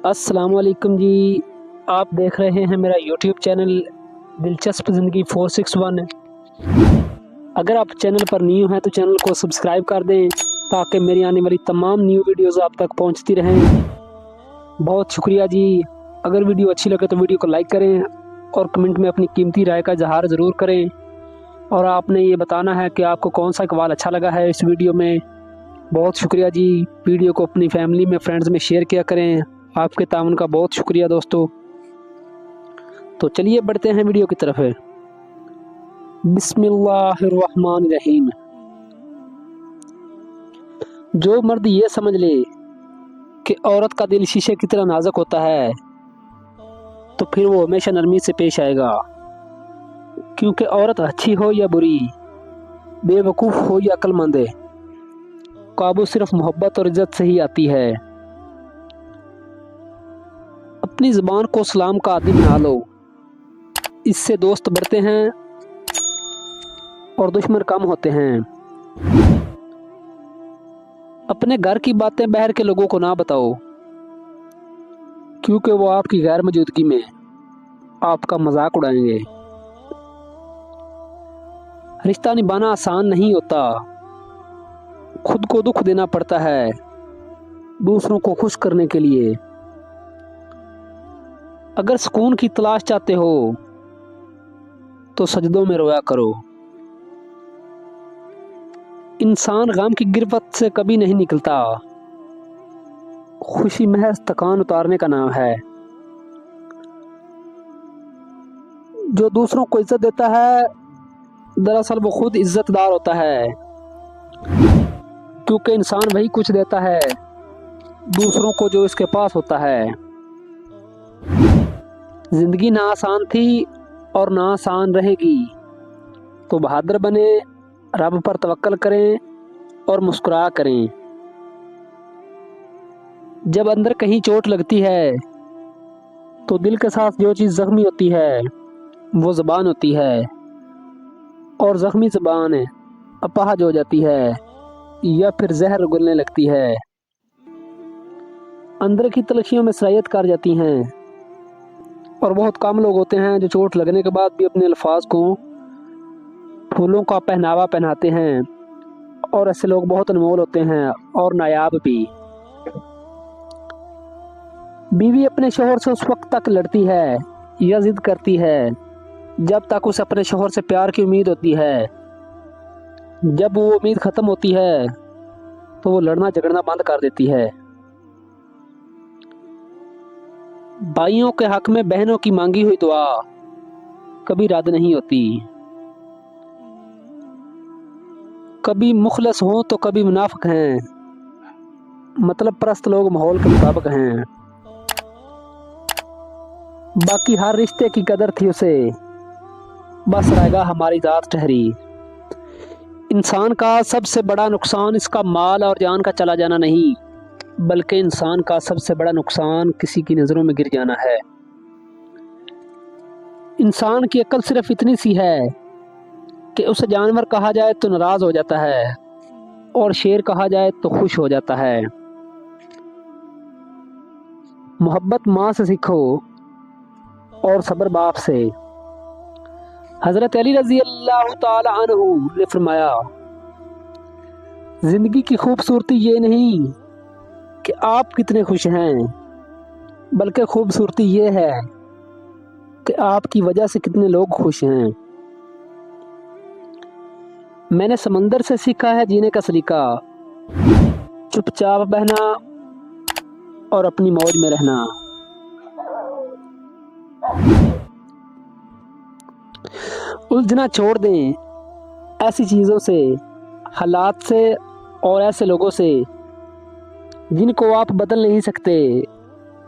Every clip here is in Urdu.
السلام علیکم جی، آپ دیکھ رہے ہیں میرا یوٹیوب چینل دلچسپ زندگی 461۔ اگر آپ چینل پر نیو ہیں تو چینل کو سبسکرائب کر دیں تاکہ میری آنے والی تمام نیو ویڈیوز آپ تک پہنچتی رہیں۔ بہت شکریہ جی۔ اگر ویڈیو اچھی لگے تو ویڈیو کو لائک کریں اور کمنٹ میں اپنی قیمتی رائے کا اظہار ضرور کریں، اور آپ نے یہ بتانا ہے کہ آپ کو کون سا اقوال اچھا لگا ہے اس ویڈیو میں۔ بہت شکریہ جی۔ ویڈیو کو اپنی فیملی میں، فرینڈز میں شیئر کیا کریں۔ آپ کے تعاون کا بہت شکریہ دوستو۔ تو چلیے بڑھتے ہیں ویڈیو کی طرف۔ بسم اللہ الرحمن الرحیم۔ جو مرد یہ سمجھ لے کہ عورت کا دل شیشے کی طرح نازک ہوتا ہے تو پھر وہ ہمیشہ نرمی سے پیش آئے گا، کیونکہ عورت اچھی ہو یا بری، بے وقوف ہو یا عقل مند، قابو صرف محبت اور عزت سے ہی آتی ہے۔ اپنی زبان کو سلام کا عادی بنا لو، اس سے دوست بڑھتے ہیں اور دشمن کم ہوتے ہیں۔ اپنے گھر کی باتیں باہر کے لوگوں کو نہ بتاؤ، کیونکہ وہ آپ کی غیر موجودگی میں آپ کا مذاق اڑائیں گے۔ رشتہ نبھانا آسان نہیں ہوتا، خود کو دکھ دینا پڑتا ہے دوسروں کو خوش کرنے کے لیے۔ اگر سکون کی تلاش چاہتے ہو تو سجدوں میں رویا کرو۔ انسان غم کی گرفت سے کبھی نہیں نکلتا، خوشی محض تکان اتارنے کا نام ہے۔ جو دوسروں کو عزت دیتا ہے دراصل وہ خود عزت دار ہوتا ہے، کیونکہ انسان وہی کچھ دیتا ہے دوسروں کو جو اس کے پاس ہوتا ہے۔ زندگی نہ آسان تھی اور نہ آسان رہے گی، تو بہادر بنے، رب پر توکل کریں اور مسکرایا کریں۔ جب اندر کہیں چوٹ لگتی ہے تو دل کے ساتھ جو چیز زخمی ہوتی ہے وہ زبان ہوتی ہے، اور زخمی زبان اپاہج ہو جاتی ہے یا پھر زہر اگلنے لگتی ہے، اندر کی تلخیوں میں سرایت کر جاتی ہیں۔ اور بہت کم لوگ ہوتے ہیں جو چوٹ لگنے کے بعد بھی اپنے الفاظ کو پھولوں کا پہناوا پہناتے ہیں، اور ایسے لوگ بہت انمول ہوتے ہیں اور نایاب بھی۔ بیوی اپنے شوہر سے اس وقت تک لڑتی ہے یا ضد کرتی ہے جب تک اسے اپنے شوہر سے پیار کی امید ہوتی ہے۔ جب وہ امید ختم ہوتی ہے تو وہ لڑنا جھگڑنا بند کر دیتی ہے۔ بھائیوں کے حق میں بہنوں کی مانگی ہوئی دعا کبھی رد نہیں ہوتی۔ کبھی مخلص ہوں تو کبھی منافق ہیں، مطلب پرست لوگ ماحول کے مطابق ہیں۔ باقی ہر رشتے کی قدر تھی اسے، بس رائے گا ہماری ذات ٹھہری۔ انسان کا سب سے بڑا نقصان اس کا مال اور جان کا چلا جانا نہیں، بلکہ انسان کا سب سے بڑا نقصان کسی کی نظروں میں گر جانا ہے۔ انسان کی عقل صرف اتنی سی ہے کہ اسے جانور کہا جائے تو ناراض ہو جاتا ہے اور شیر کہا جائے تو خوش ہو جاتا ہے۔ محبت ماں سے سیکھو اور صبر باپ سے۔ حضرت علی رضی اللہ تعالی عنہ نے فرمایا، زندگی کی خوبصورتی یہ نہیں کہ آپ کتنے خوش ہیں، بلکہ خوبصورتی یہ ہے کہ آپ کی وجہ سے کتنے لوگ خوش ہیں۔ میں نے سمندر سے سیکھا ہے جینے کا سلیقہ، چپ چاپ بہنا اور اپنی موج میں رہنا۔ الجھنا چھوڑ دیں ایسی چیزوں سے، حالات سے اور ایسے لوگوں سے جن کو آپ بدل نہیں سکتے۔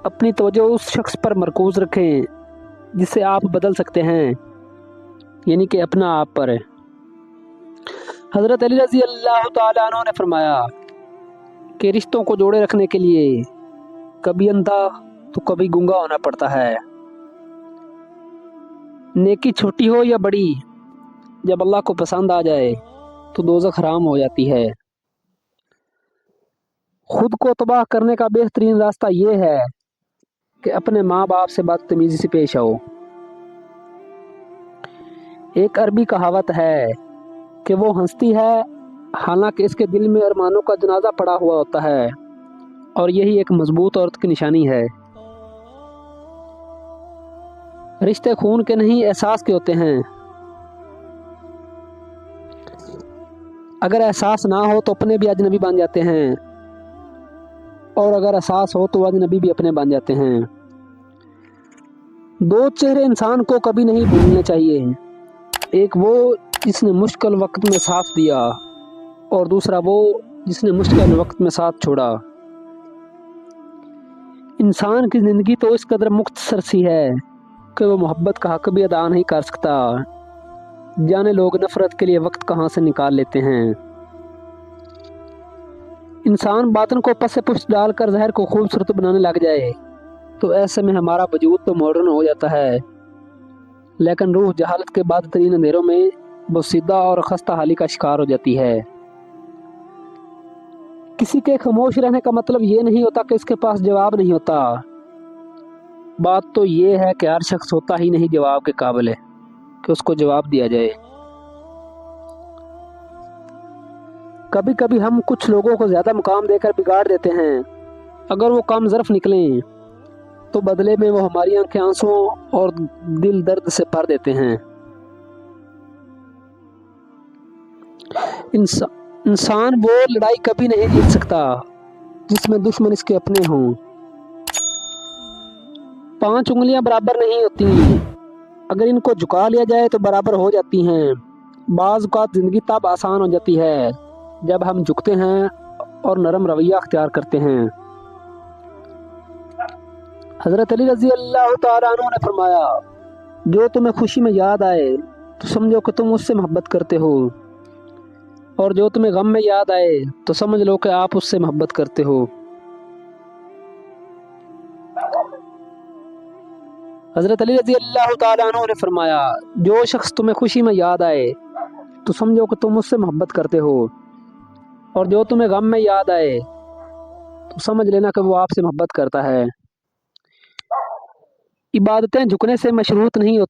اپنی توجہ اس شخص پر مرکوز رکھیں جسے آپ بدل سکتے ہیں، یعنی کہ اپنا آپ پر۔ حضرت علی رضی اللہ تعالیٰ عنہ نے فرمایا کہ رشتوں کو جوڑے رکھنے کے لیے کبھی اندھا تو کبھی گونگا ہونا پڑتا ہے۔ نیکی چھوٹی ہو یا بڑی، جب اللہ کو پسند آ جائے تو دوزخ حرام ہو جاتی ہے۔ خود کو تباہ کرنے کا بہترین راستہ یہ ہے کہ اپنے ماں باپ سے بدتمیزی سے پیش آؤ۔ ایک عربی کہاوت ہے کہ وہ ہنستی ہے حالانکہ اس کے دل میں ارمانوں کا جنازہ پڑا ہوا ہوتا ہے، اور یہی ایک مضبوط عورت کی نشانی ہے۔ رشتے خون کے نہیں، احساس کے ہوتے ہیں۔ اگر احساس نہ ہو تو اپنے بھی اجنبی بن جاتے ہیں، اور اگر احساس ہو تو اجنبی بھی اپنے بن جاتے ہیں۔ دو چہرے انسان کو کبھی نہیں بھولنے چاہیے، ایک وہ جس نے مشکل وقت میں ساتھ دیا، اور دوسرا وہ جس نے مشکل وقت میں ساتھ چھوڑا۔ انسان کی زندگی تو اس قدر مختصر سی ہے کہ وہ محبت کا حق بھی ادا نہیں کر سکتا، جانے لوگ نفرت کے لیے وقت کہاں سے نکال لیتے ہیں۔ انسان باطن کو پس پشت ڈال کر ظاہر کو خوبصورت بنانے لگ جائے تو ایسے میں ہمارا وجود تو ماڈرن ہو جاتا ہے، لیکن روح جہالت کے بعد ترین اندھیروں میں بوسیدہ اور خستہ حالی کا شکار ہو جاتی ہے۔ کسی کے خاموش رہنے کا مطلب یہ نہیں ہوتا کہ اس کے پاس جواب نہیں ہوتا، بات تو یہ ہے کہ ہر شخص ہوتا ہی نہیں جواب کے قابل ہے کہ اس کو جواب دیا جائے۔ کبھی کبھی ہم کچھ لوگوں کو زیادہ مقام دے کر بگاڑ دیتے ہیں، اگر وہ کم ظرف نکلیں تو بدلے میں وہ ہماری آنکھیں آنسوں اور دل درد سے بھر دیتے ہیں۔ انسان وہ لڑائی کبھی نہیں جیت سکتا جس میں دشمن اس کے اپنے ہوں۔ 5 انگلیاں برابر نہیں ہوتی، اگر ان کو جھکا لیا جائے تو برابر ہو جاتی ہیں۔ بعض اوقات زندگی تب آسان ہو جاتی ہے جب ہم جھکتے ہیں اور نرم رویہ اختیار کرتے ہیں۔ حضرت علی رضی اللہ تعالیٰ عنہ نے فرمایا، جو تمہیں خوشی میں یاد آئے تو سمجھو کہ تم اس سے محبت کرتے ہو، اور جو تمہیں غم میں یاد آئے تو سمجھ لو کہ آپ اس سے محبت کرتے ہو۔ حضرت علی رضی اللہ تعالیٰ عنہ نے فرمایا، جو شخص تمہیں خوشی میں یاد آئے تو سمجھو کہ تم اس سے محبت کرتے ہو، اور جو تمہیں غم میں یاد آئے تو سمجھ لینا کہ وہ آپ سے محبت کرتا ہے۔ عبادتیں جھکنے سے مشروط نہیں ہوتی۔